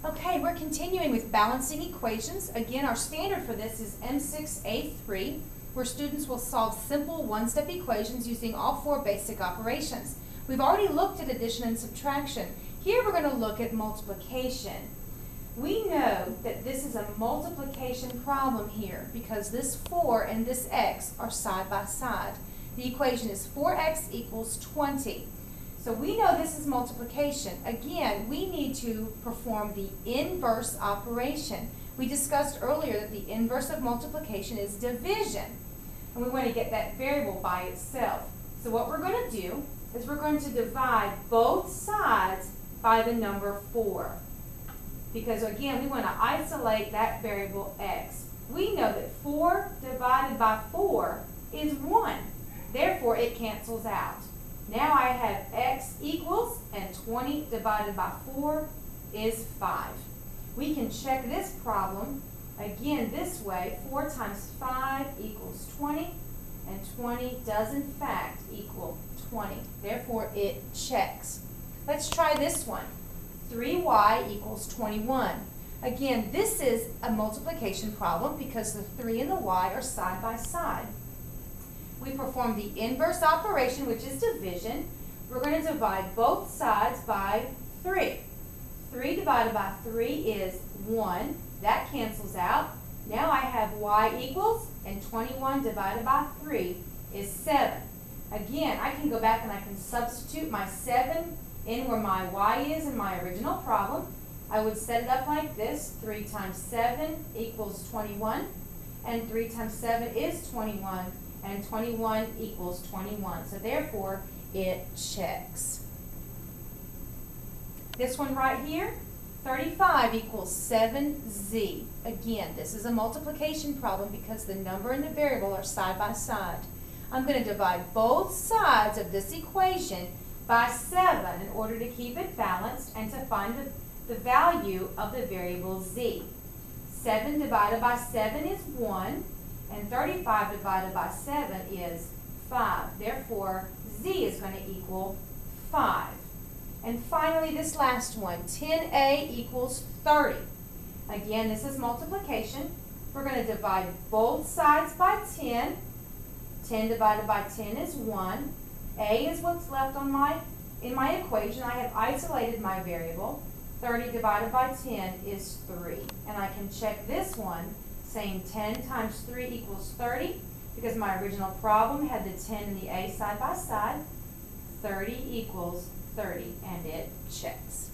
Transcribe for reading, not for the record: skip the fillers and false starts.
Okay, we're continuing with balancing equations. Again, our standard for this is M6A3, where students will solve simple one-step equations using all four basic operations. We've already looked at addition and subtraction. Here we're going to look at multiplication. We know that this is a multiplication problem here because this 4 and this x are side by side. The equation is 4x equals 20. So we know this is multiplication. Again, we need to perform the inverse operation. We discussed earlier that the inverse of multiplication is division. And we want to get that variable by itself. So what we're going to do is we're going to divide both sides by the number 4. Because again, we want to isolate that variable x. We know that 4 divided by 4 is 1. Therefore, it cancels out. Now I have x equals, and 20 divided by 4 is 5. We can check this problem again this way. 4 times 5 equals 20, and 20 does in fact equal 20. Therefore, it checks. Let's try this one. 3y equals 21. Again, this is a multiplication problem because the 3 and the y are side by side. We perform the inverse operation, which is division. We're going to divide both sides by 3. 3 divided by 3 is 1. That cancels out. Now I have y equals, and 21 divided by 3 is 7. Again, I can go back and I can substitute my 7 in where my y is in my original problem. I would set it up like this. 3 times 7 equals 21, and 3 times 7 is 21. And 21 equals 21. So therefore, it checks. This one right here, 35 equals 7z. Again, this is a multiplication problem because the number and the variable are side by side. I'm going to divide both sides of this equation by 7 in order to keep it balanced and to find the value of the variable z. 7 divided by 7 is 1. And 35 divided by 7 is 5. Therefore, z is going to equal 5. And finally, this last one, 10a equals 30. Again, this is multiplication. We're going to divide both sides by 10. 10 divided by 10 is 1. A is what's left on in my equation. I have isolated my variable. 30 divided by 10 is 3. And I can check this one, saying 10 times 3 equals 30, because my original problem had the 10 and the a side by side. 30 equals 30, and it checks.